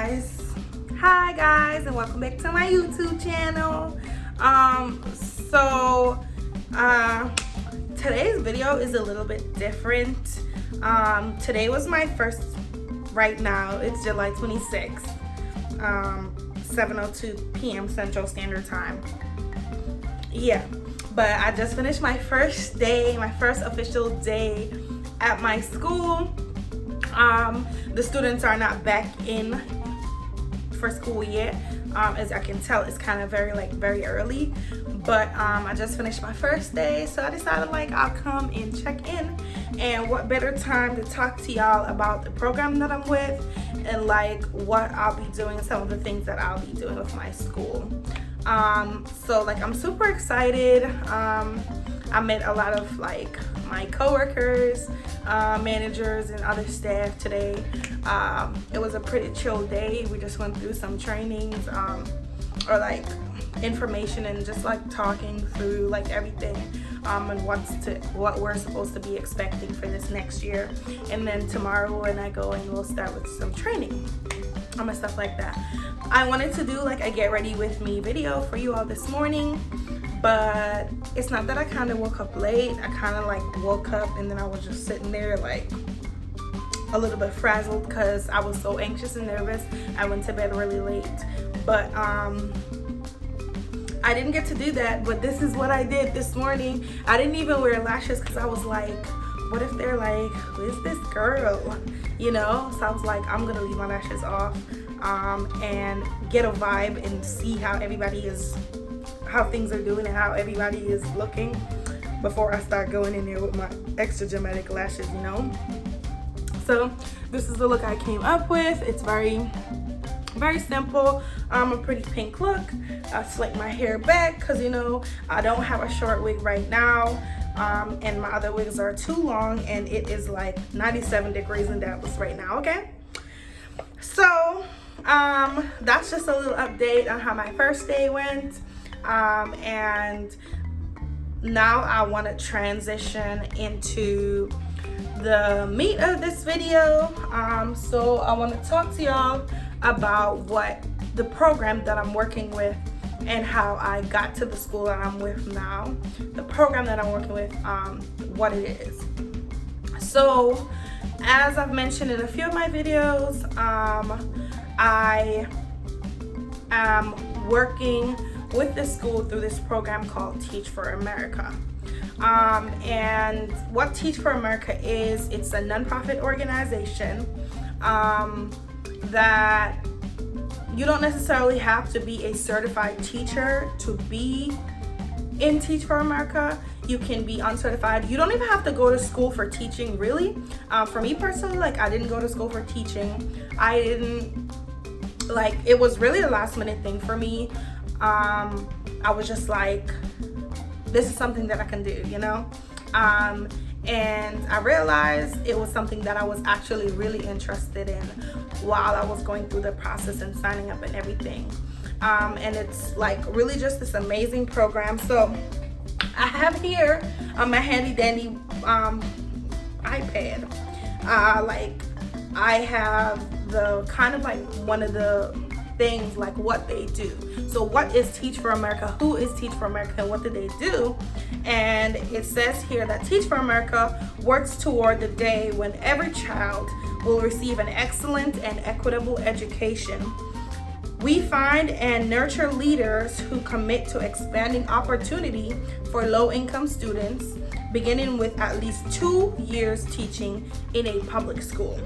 guys. Hi guys, and welcome back to my YouTube channel. Today's video is a little bit different. Today was my first, right now it's July 26th, 7:02 p.m. Central Standard Time. Yeah, but I just finished my first day, my first official day at my school. The students are not back in for school yet. As I can tell, it's kind of very early, but I just finished my first day, so I decided I'll come and check in. And what better time to talk to y'all about the program that I'm with and what I'll be doing, some of the things that I'll be doing with my school. So I'm super excited. I met a lot of my coworkers, managers, and other staff today. It was a pretty chill day. We just went through some trainings, or information, and just talking through everything, and what we're supposed to be expecting for this next year. And then tomorrow when I go in, we'll start with some training and stuff like that. I wanted to do a get ready with me video for you all this morning, but it's not that I kind of woke up late. I kind of woke up and then I was just sitting there a little bit frazzled because I was so anxious and nervous. I went to bed really late, but I didn't get to do that. But this is what I did this morning. I didn't even wear lashes because I was what if they're who is this girl, so I was I'm gonna leave my lashes off, and get a vibe and see how things are doing and how everybody is looking before I start going in there with my extra dramatic lashes, So this is the look I came up with. It's very simple. A pretty pink look. I slicked my hair back because I don't have a short wig right now, and my other wigs are too long, and it is 97 degrees in Dallas right now. Okay, so that's just a little update on how my first day went. And now I want to transition into the meat of this video. So I want to talk to y'all about what the program that I'm working with and how I got to the school that I'm with now. The program that I'm working with, what it is. So as I've mentioned in a few of my videos, I am working with the school through this program called Teach for America. And what Teach for America is, it's a nonprofit organization that you don't necessarily have to be a certified teacher to be in Teach for America. You can be uncertified. You don't even have to go to school for teaching, really. For me personally, I didn't go to school for teaching. I didn't, it was really a last minute thing for me. I was just this is something that I can do, and I realized it was something that I was actually really interested in while I was going through the process and signing up and everything. And it's really just this amazing program. So I have here my handy dandy iPad. I have the kind of one of the things what they do. So what is Teach for America? Who is Teach for America and what do they do? And it says here that Teach for America works toward the day when every child will receive an excellent and equitable education. We find and nurture leaders who commit to expanding opportunity for low-income students, beginning with at least 2 years teaching in a public school.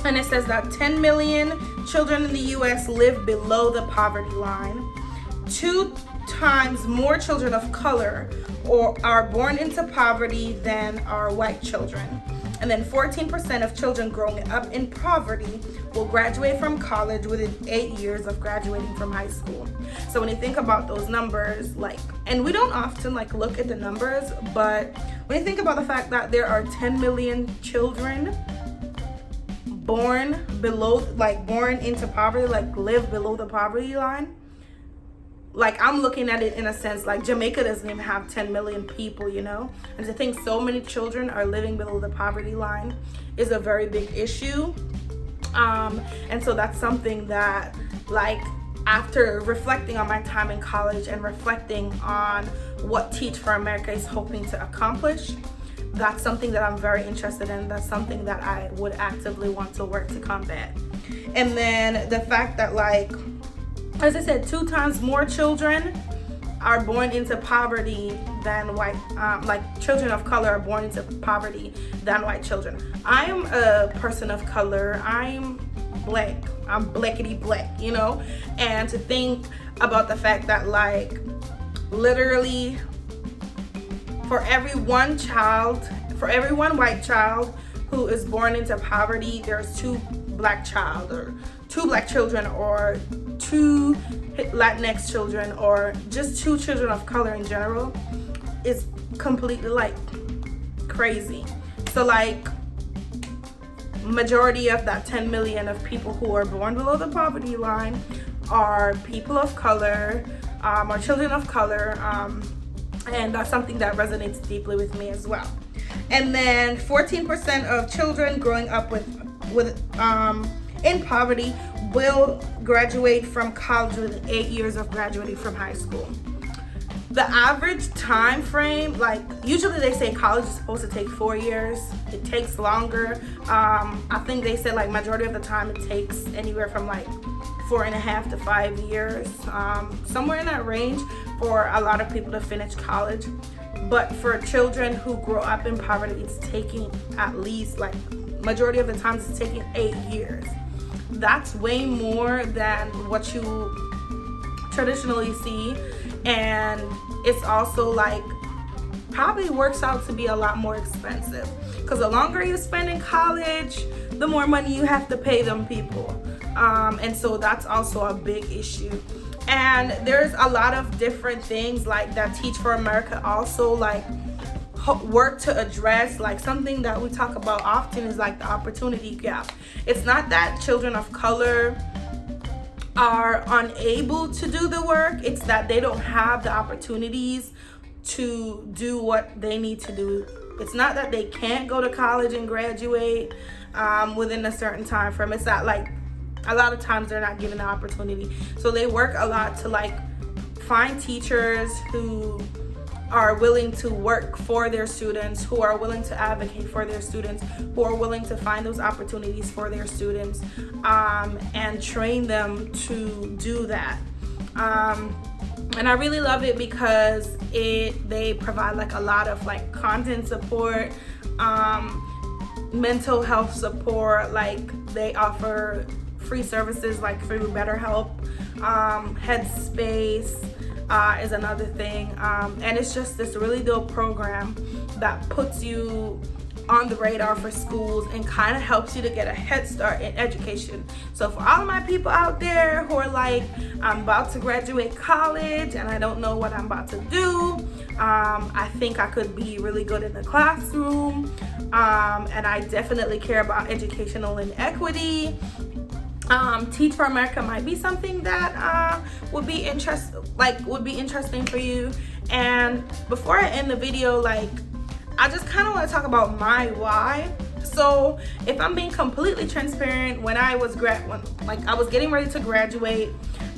And it says that 10 million children in the U.S. live below the poverty line. 2 times more children of color are born into poverty than are white children. And then 14% of children growing up in poverty will graduate from college within 8 years of graduating from high school. So when you think about those numbers, and we don't often look at the numbers, but when you think about the fact that there are 10 million children born into poverty, live below the poverty line, I'm looking at it in a sense Jamaica doesn't even have 10 million people, and to think so many children are living below the poverty line is a very big issue. And so that's something that, like, after reflecting on my time in college and reflecting on what Teach for America is hoping to accomplish, that's something that I'm very interested in. That's something that I would actively want to work to combat. And then the fact that, like, as I said, 2 times more children are born into poverty than white, like children of color are born into poverty than white children. I'm a person of color. I'm black. I'm blackity black, you know? And to think about the fact that, like, literally for every one white child who is born into poverty, there's 2 black children, or 2 Latinx children, or just 2 children of color in general, is completely, like, crazy. So, like, majority of that 10 million of people who are born below the poverty line are people of color, or children of color, and that's something that resonates deeply with me as well. And then 14% of children growing up in poverty will graduate from college within 8 years of graduating from high school. The average time frame, like, usually they say college is supposed to take 4 years. It takes longer. I think they said, like, majority of the time it takes anywhere from, like, 4.5 to 5 years, somewhere in that range for a lot of people to finish college. But for children who grow up in poverty, it's taking at least, like, majority of the times it's taking 8 years. That's way more than what you traditionally see, and it's also, like, probably works out to be a lot more expensive, because the longer you spend in college, the more money you have to pay them people, and so that's also a big issue. And there's a lot of different things, like, that Teach for America also, like, work to address. Like, something that we talk about often is, like, the opportunity gap. It's not that children of color are unable to do the work, it's that they don't have the opportunities to do what they need to do. It's not that they can't go to college and graduate within a certain time frame. It's that, like, a lot of times they're not given the opportunity. So they work a lot to, like, find teachers who are willing to work for their students, who are willing to advocate for their students, who are willing to find those opportunities for their students, and train them to do that. And I really love it because they provide, like, a lot of, like, content support, mental health support. Like, they offer free services, like, through BetterHelp, Headspace, is another thing, and it's just this really dope program that puts you on the radar for schools and kind of helps you to get a head start in education. So for all of my people out there who are like, I'm about to graduate college and I don't know what I'm about to do, I think I could be really good in the classroom, and I definitely care about educational inequity. Teach for America might be something that would be interesting for you. And before I end the video, like, I just kind of want to talk about my why. So if I'm being completely transparent, when I was I was getting ready to graduate,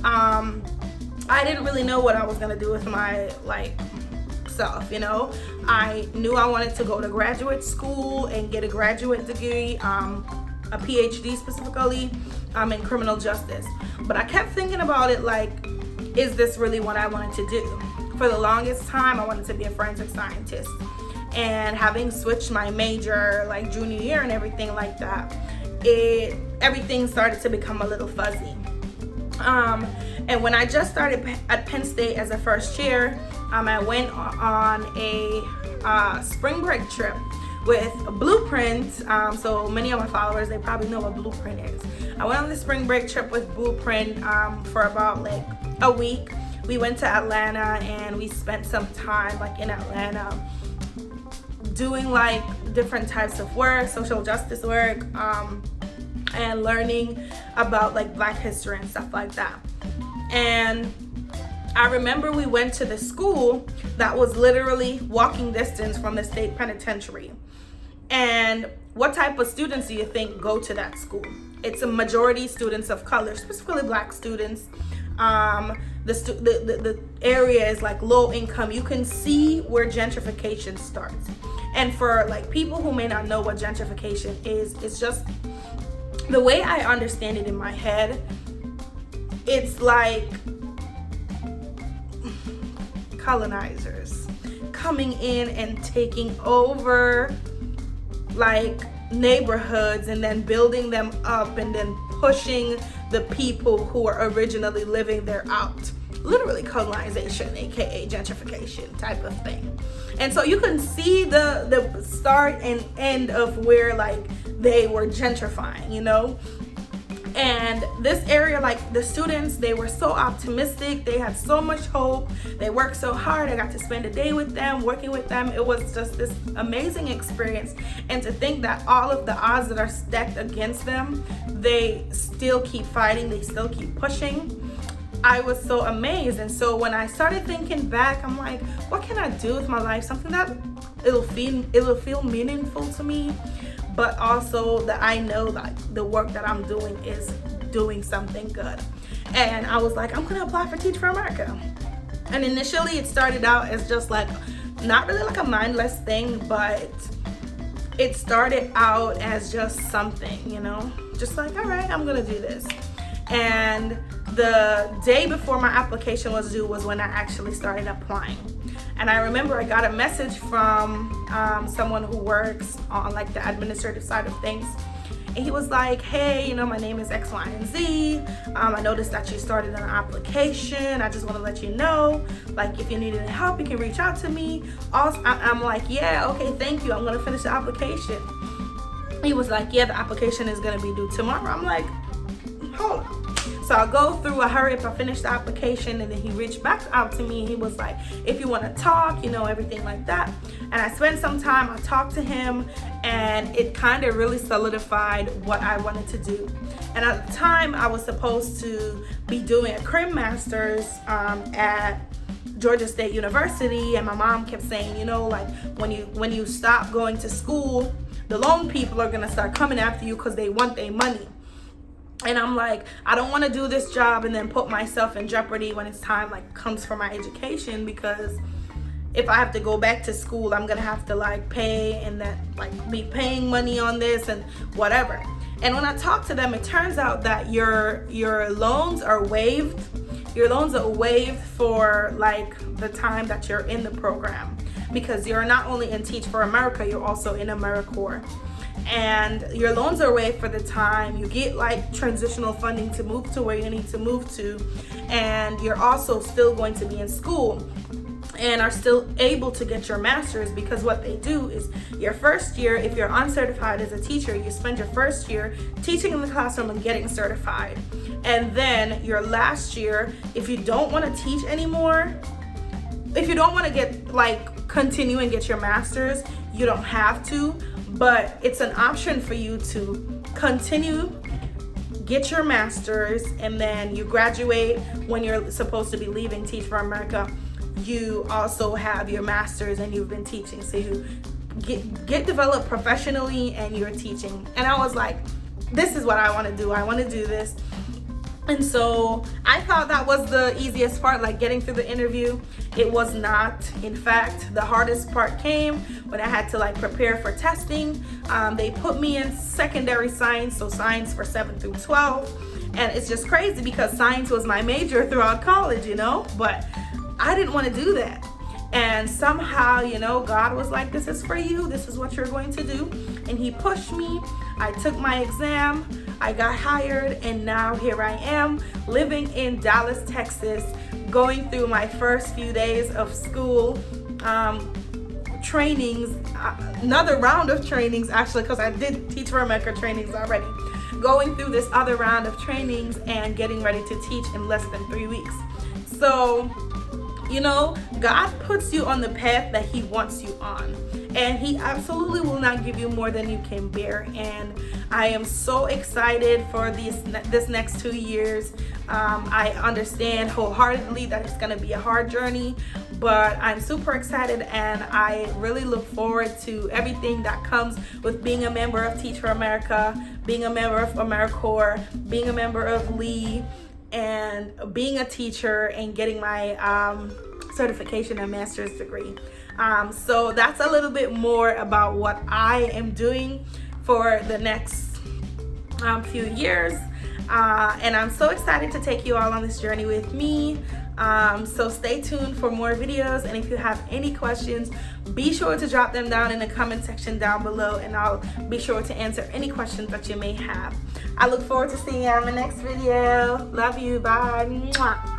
I didn't really know what I was gonna do with my, like, self, you know. I knew I wanted to go to graduate school and get a graduate degree, a PhD specifically, in criminal justice. But I kept thinking about it, like, is this really what I wanted to do? For the longest time, I wanted to be a forensic scientist. And having switched my major, like, junior year and everything like that, everything started to become a little fuzzy. And when I just started at Penn State as a first year, I went on a spring break trip with Blueprint. So many of my followers, they probably know what Blueprint is. I went on the spring break trip with Blueprint for about, like, a week. We went to Atlanta and we spent some time, like, in Atlanta doing, like, different types of work, social justice work, and learning about, like, Black history and stuff like that. And I remember we went to the school that was literally walking distance from the state penitentiary. And what type of students do you think go to that school? it's a majority students of color, specifically Black students. The area is like low income. You can see where gentrification starts. And for like people who may not know what gentrification is, it's just the way I understand it in my head. It's like colonizers coming in and taking over like neighborhoods and then building them up and then pushing the people who are originally living there out. Literally colonization, aka gentrification type of thing. And so you can see the start and end of where like they were gentrifying, you know. And this area, like the students, they were so optimistic. They had so much hope. They worked so hard. I got to spend a day with them, working with them. It was just this amazing experience. And to think that all of the odds that are stacked against them, they still keep fighting. They still keep pushing. I was so amazed. And so when I started thinking back, I'm like, what can I do with my life? Something that it'll feel meaningful to me, but also that I know like the work that I'm doing is doing something good. And I was like, I'm gonna apply for Teach for America. And initially it started out as just like, not really like a mindless thing, but it started out as just something, you know, just like, all right, I'm gonna do this. And the day before my application was due was when I actually started applying. And I remember I got a message from someone who works on like the administrative side of things. And he was like, hey, you know, my name is X, Y, and Z. I noticed that you started an application. I just want to let you know, like, if you need any help, you can reach out to me. Also, I'm like, yeah, okay, thank you. I'm going to finish the application. He was like, yeah, the application is going to be due tomorrow. I'm like, hold on. So I go through a hurry up, I finished the application, and then he reached back out to me. He was like, if you want to talk, you know, everything like that. And I spent some time, I talked to him, and it kind of really solidified what I wanted to do. And at the time, I was supposed to be doing a crim master's at Georgia State University, and my mom kept saying, you know, like when you stop going to school, the loan people are gonna start coming after you because they want their money. And I'm like, I don't want to do this job and then put myself in jeopardy when it's time like comes for my education, because if I have to go back to school, I'm gonna have to like pay and then like be paying money on this and whatever. And when I talk to them, it turns out that your loans are waived. Your loans are waived for like the time that you're in the program, because you're not only in Teach for America, you're also in AmeriCorps. And your loans are waived for the time. You get like transitional funding to move to where you need to move to, and you're also still going to be in school and are still able to get your master's, because what they do is your first year, if you're uncertified as a teacher, you spend your first year teaching in the classroom and getting certified. And then your last year, if you don't want to teach anymore, if you don't want to get like continue and get your master's, you don't have to. But it's an option for you to continue, get your master's, and then you graduate when you're supposed to be leaving Teach for America. You also have your master's and you've been teaching. So you get developed professionally and you're teaching. And I was like, this is what I want to do. I want to do this. And so I thought that was the easiest part, like getting through the interview. It was not. In fact, the hardest part came when I had to like prepare for testing. They put me in secondary science, so science for 7 through 12. And it's just crazy because science was my major throughout college, you know, but I didn't want to do that. And somehow, you know, God was like, this is for you. This is what you're going to do. And he pushed me. I took my exam. I got hired, and now here I am living in Dallas, Texas, going through my first few days of school, trainings, another round of trainings actually, because I did Teach for America trainings already. Going through this other round of trainings and getting ready to teach in less than 3 weeks. So, you know, God puts you on the path that he wants you on, and he absolutely will not give you more than you can bear. And I am so excited for this next 2 years. I understand wholeheartedly that it's going to be a hard journey, but I'm super excited, and I really look forward to everything that comes with being a member of Teacher America, being a member of AmeriCorps, being a member of Lee, and being a teacher and getting my certification and master's degree. So that's a little bit more about what I am doing for the next few years. And I'm so excited to take you all on this journey with me. So stay tuned for more videos, and if you have any questions, be sure to drop them down in the comment section down below, and I'll be sure to answer any questions that you may have. I look forward to seeing you on the next video. Love you. Bye. Mwah.